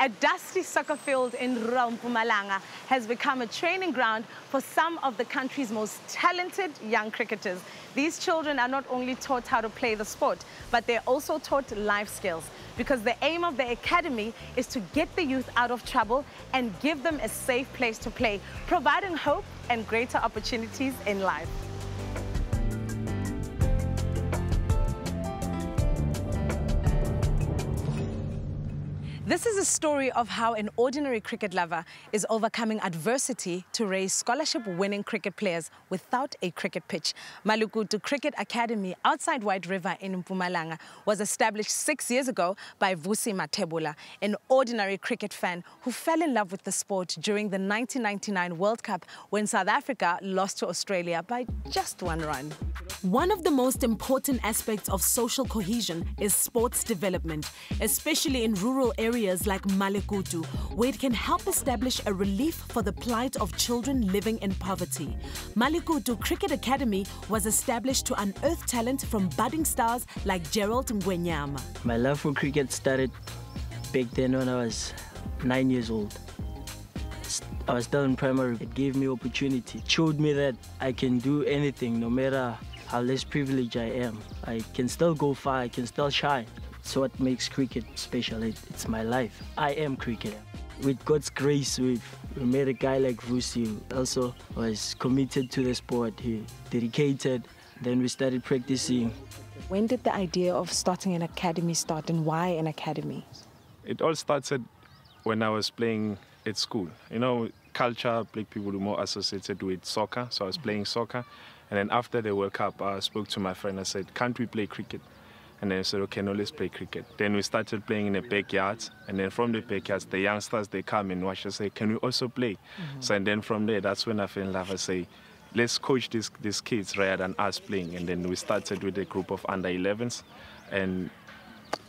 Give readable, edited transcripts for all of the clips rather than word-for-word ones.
A dusty soccer field in rural Mpumalanga has become a training ground for some of the country's most talented young cricketers. These children are not only taught how to play the sport, but they're also taught life skills, because the aim of the academy is to get the youth out of trouble and give them a safe place to play, providing hope and greater opportunities in life. This is a story of how an ordinary cricket lover is overcoming adversity to raise scholarship-winning cricket players without a cricket pitch. Malekutu Cricket Academy outside White River in Mpumalanga was established 6 years ago by Vusi Matebula, an ordinary cricket fan who fell in love with the sport during the 1999 World Cup when South Africa lost to Australia by just 1 run. One of the most important aspects of social cohesion is sports development, especially in rural areas like Malekutu, where it can help establish a relief for the plight of children living in poverty. Malekutu Cricket Academy was established to unearth talent from budding stars like Gerald Ngwenyama. My love for cricket started back then when I was 9 years old. I was still in primary. It gave me opportunity. It showed me that I can do anything, no matter how less privileged I am. I can still go far, I can still shine. It's what makes cricket special. It's my life. I am cricket. With God's grace, we met a guy like Vusi who also was committed to the sport. He dedicated. Then we started practicing. When did the idea of starting an academy start, and why an academy? It all started when I was playing at school. You know, culture, black people are more associated with soccer, so I was playing soccer. And then after the World Cup, I spoke to my friend. I said, can't we play cricket? And then I said, okay, no, let's play cricket. Then we started playing in the backyards. And then from the backyards, the youngsters, they come and watch us say, can we also play? So and then from there, that's when I fell in love. I say, let's coach these kids rather than us playing. And then we started with a group of under-11s. And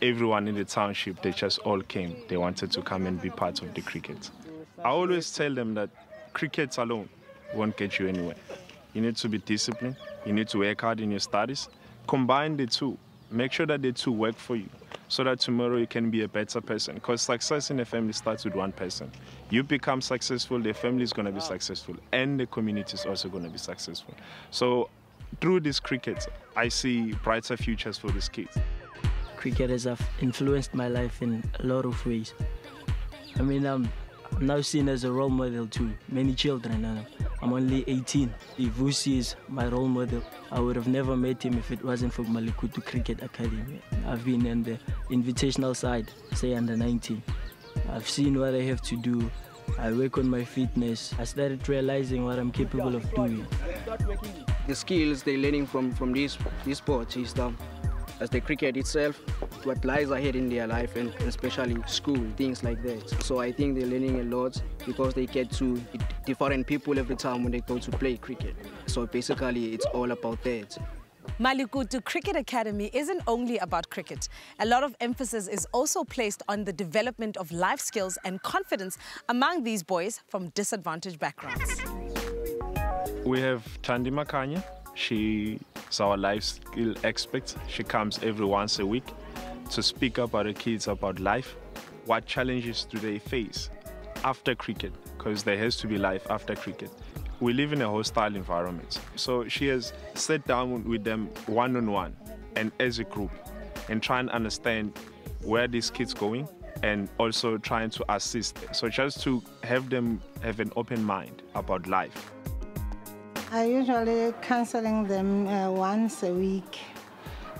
everyone in the township, they just all came. They wanted to come and be part of the cricket. I always tell them that cricket alone won't get you anywhere. You need to be disciplined. You need to work hard in your studies. Combine the two. Make sure that the two work for you so that tomorrow you can be a better person. Because success in a family starts with one person. You become successful, the family is going to be successful, and the community is also going to be successful. So through this cricket, I see brighter futures for these kids. Cricket has influenced my life in a lot of ways. I mean, I'm now seen as a role model to many children. I'm only 18. If Vusi is my role model, I would have never met him if it wasn't for Malekutu Cricket Academy. I've been on the invitational side, say under 19. I've seen what I have to do. I work on my fitness. I started realizing what I'm capable of doing. The skills they're learning from this sport is as the cricket itself, what lies ahead in their life, and especially school, things like that. So I think they're learning a lot because they get to different people every time when they go to play cricket. So basically, it's all about that. Malekutu Cricket Academy isn't only about cricket. A lot of emphasis is also placed on the development of life skills and confidence among these boys from disadvantaged backgrounds. We have Thandi Makanya. She is our life skill expert. She comes every once a week to speak about the kids about life. What challenges do they face after cricket? Because there has to be life after cricket. We live in a hostile environment. So she has sat down with them one-on-one and as a group and try and understand where these kids going and also trying to assist them. So just to have them have an open mind about life. I usually counseling them once a week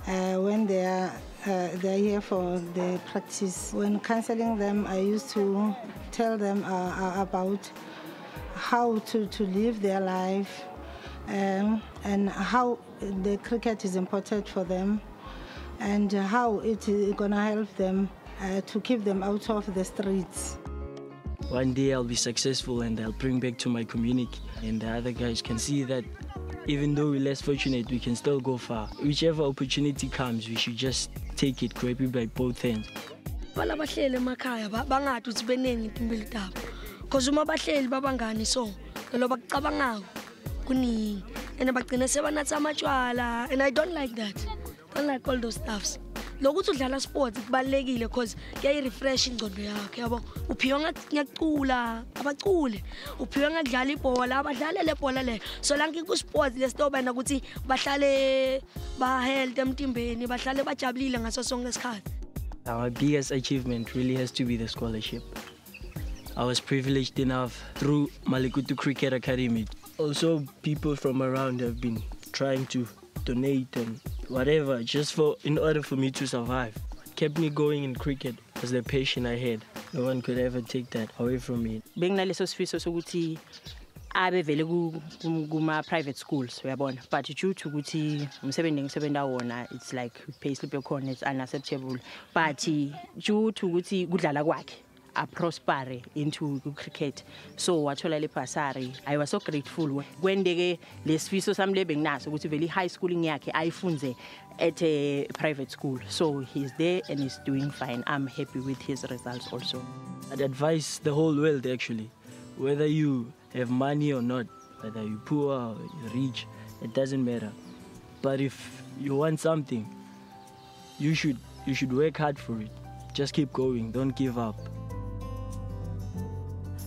when they're here for the practice. When counseling them, I used to tell them about how to live their life and how the cricket is important for them and how it is going to help them to keep them out of the streets. One day I'll be successful and I'll bring back to my community, and the other guys can see that even though we're less fortunate, we can still go far. Whichever opportunity comes, we should just take it, grab it by both hands. Because uma bahleli babangani so lo bakucabangayo kuningi and bagcina sebanatha amachwala, and I don't like that. I don't like all those stuffs. lokuthi udlala sports kubalekile because kuyayi-refresh ingqondo yakhe yabo uphiwe ngecula abacule uphiwe ngekudlala ibhola abadlale le bhola le so lanke ku-sports lesitobena ukuthi bahlale ba-health emtimbeni bahlale bajabulile ngaso sonke isikhathi. My biggest achievement really has to be the scholarship. I was privileged enough through Malekutu Cricket Academy. Also, people from around have been trying to donate and whatever, just in order for me to survive. What kept me going in cricket was the passion I had. No one could ever take that away from me. Benginaleso sifiso sokuthi abe vele kuma private schools uyabona, but due to ukuthi umsebenzi ngisebenza wona it's like payslip ekhona it's unacceptable, but due to ukuthi kudlala kwakhe a prosper into cricket, so wathola le bursary. I was so grateful when ke lesifiso sami lebenginaso ukuthi vele high schooling yakhe ayifunze at a private school, so he's there and he's doing fine. I'm happy with his results also. I'd advise the whole world actually, whether you have money or not, whether you're poor or you're rich, it doesn't matter. But if you want something, you should work hard for it. Just keep going, don't give up.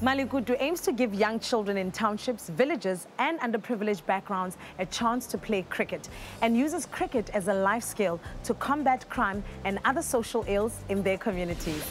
Malekutu aims to give young children in townships, villages and underprivileged backgrounds a chance to play cricket and uses cricket as a life skill to combat crime and other social ills in their communities.